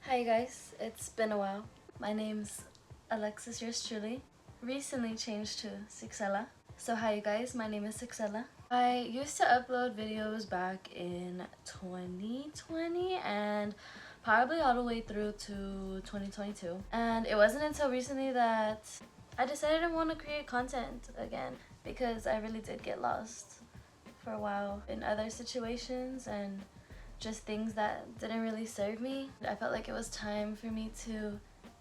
Hi guys, it's been a while. My name's Alexis, yours truly. Recently changed to Sixella. So hi you guys, my name is Sixella. I used to upload videos back in 2020 and probably all the way through to 2022. And it wasn't until recently that I decided I want to create content again because I really did get lost for a while in other situations and just things that didn't really serve me. I felt like it was time for me to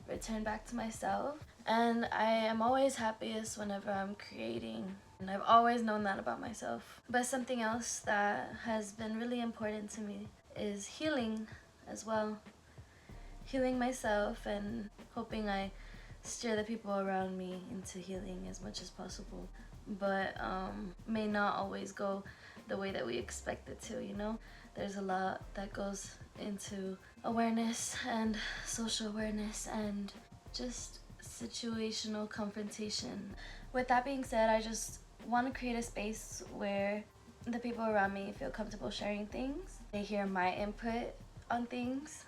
return back to myself. And I am always happiest whenever I'm creating. And I've always known that about myself. But something else that has been really important to me is healing as well. Healing myself and hoping I steer the people around me into healing as much as possible. But may not always go the way that we expect it to, you know? There's a lot that goes into awareness and social awareness and just situational confrontation. With that being said, I just want to create a space where the people around me feel comfortable sharing things. They hear my input on things.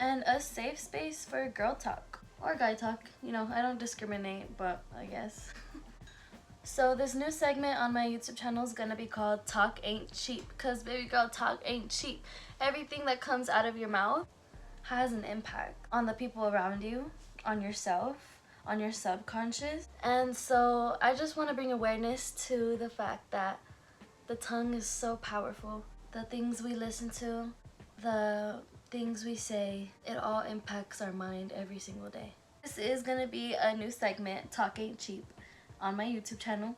And a safe space for girl talk or guy talk. You know, I don't discriminate, but I guess. So this new segment on my YouTube channel is gonna be called Talk Ain't Cheap, because baby girl, talk ain't cheap. Everything that comes out of your mouth has an impact on the people around you, on yourself, on your subconscious. And so I just want to bring awareness to the fact that the tongue is so powerful. The things we listen to, the things we say, it all impacts our mind every single day. This is gonna be a new segment, Talk Ain't Cheap, on my YouTube channel.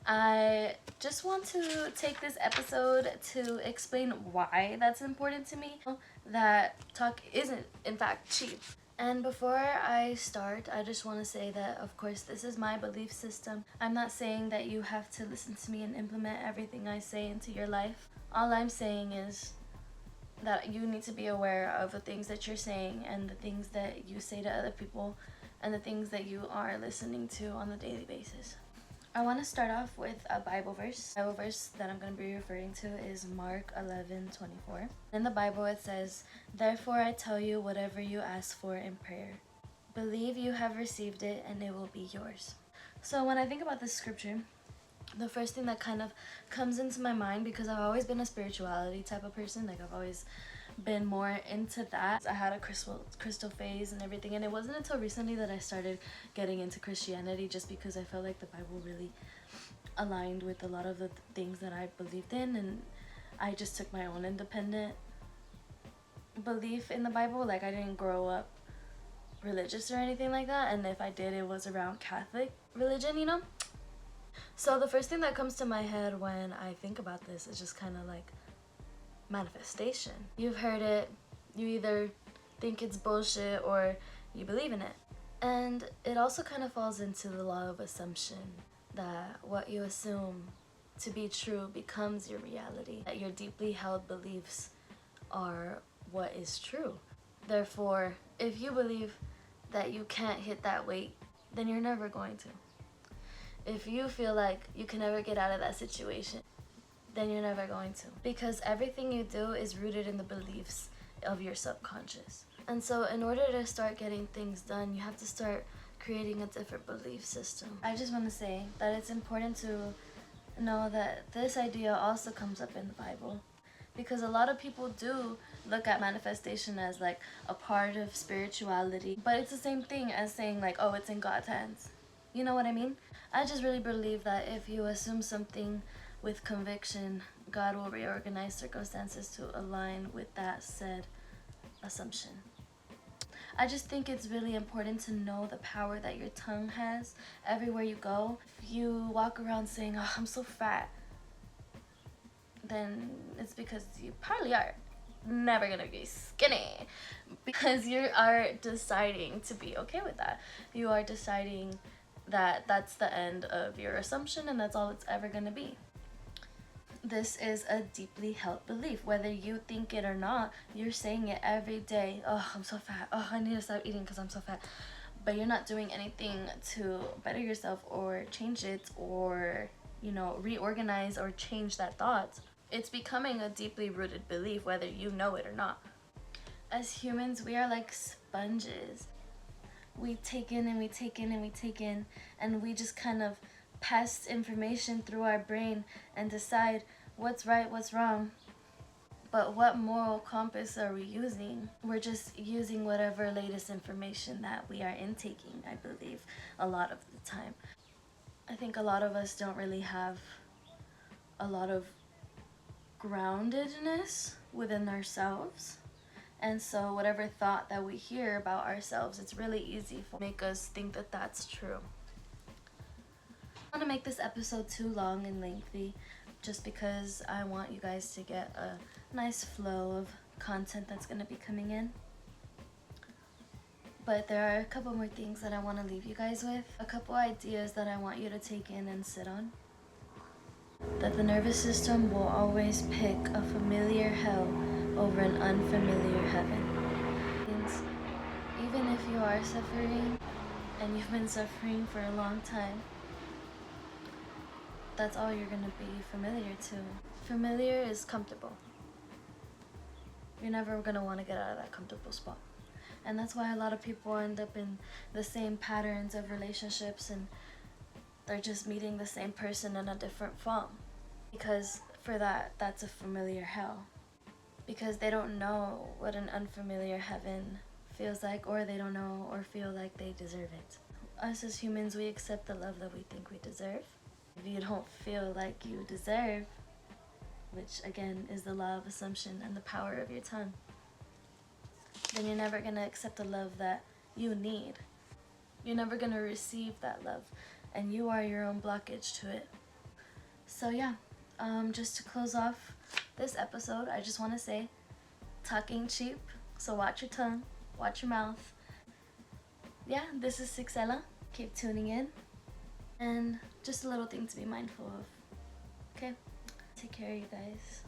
I just want to take this episode to explain why that's important to me, that talk isn't in fact cheap. And before I start, I just want to say that of course this is my belief system. I'm not saying that you have to listen to me and implement everything I say into your life. All I'm saying is that you need to be aware of the things that you're saying and the things that you say to other people and the things that you are listening to on a daily basis. I want to start off with a Bible verse. The Bible verse that I'm going to be referring to is Mark 11:24. In the Bible it says, "Therefore I tell you, whatever you ask for in prayer, believe you have received it and it will be yours." So when I think about this scripture, the first thing that kind of comes into my mind, because I've always been a spirituality type of person, like I've always been more into that. I had a crystal phase and everything, and it wasn't until recently that I started getting into Christianity, just because I felt like the Bible really aligned with a lot of the things that I believed in, and I just took my own independent belief in the Bible. Like I didn't grow up religious or anything like that, and if I did, it was around Catholic religion, you know? So the first thing that comes to my head when I think about this is just kind of like manifestation. You've heard it, you either think it's bullshit or you believe in it. And it also kind of falls into the law of assumption, that what you assume to be true becomes your reality, that your deeply held beliefs are what is true. Therefore, if you believe that you can't hit that weight, then you're never going to. If you feel like you can never get out of that situation, then you're never going to. Because everything you do is rooted in the beliefs of your subconscious. And so in order to start getting things done, you have to start creating a different belief system. I just want to say that it's important to know that this idea also comes up in the Bible. Because a lot of people do look at manifestation as like a part of spirituality. But it's the same thing as saying like, oh, it's in God's hands. You know what I mean? I just really believe that if you assume something with conviction, God will reorganize circumstances to align with that said assumption. I just think it's really important to know the power that your tongue has everywhere you go. If you walk around saying, oh, I'm so fat, then it's because you probably are never gonna be skinny, because you are deciding to be okay with that. You are deciding that that's the end of your assumption and that's all it's ever gonna be. This is a deeply held belief. Whether you think it or not, you're saying it every day. Oh, I'm so fat. Oh, I need to stop eating because I'm so fat. But you're not doing anything to better yourself or change it or, you know, reorganize or change that thought. It's becoming a deeply rooted belief whether you know it or not. As humans, we are like sponges. We take in and we take in and we take in, and we just kind of pass information through our brain and decide what's right, what's wrong. But what moral compass are we using? We're just using whatever latest information that we are intaking, I believe, a lot of the time. I think a lot of us don't really have a lot of groundedness within ourselves. And so whatever thought that we hear about ourselves, it's really easy to make us think that that's true. I don't want to make this episode too long and lengthy, just because I want you guys to get a nice flow of content that's going to be coming in. But there are a couple more things that I want to leave you guys with. A couple ideas that I want you to take in and sit on. That the nervous system will always pick a familiar hell over an unfamiliar heaven. Means even if you are suffering and you've been suffering for a long time, that's all you're going to be familiar to. Familiar is comfortable. You're never going to want to get out of that comfortable spot. And that's why a lot of people end up in the same patterns of relationships, and they're just meeting the same person in a different form. Because for that's a familiar hell. Because they don't know what an unfamiliar heaven feels like, or they don't know or feel like they deserve it. Us as humans, we accept the love that we think we deserve. If you don't feel like you deserve, which again is the law of assumption and the power of your tongue, then you're never going to accept the love that you need. You're never going to receive that love, and you are your own blockage to it. So yeah, just to close off this episode, I just want to say, talk ain't cheap, so watch your tongue, watch your mouth. Yeah, this is Sixella. Keep tuning in, and just a little thing to be mindful of. Okay, take care, you guys.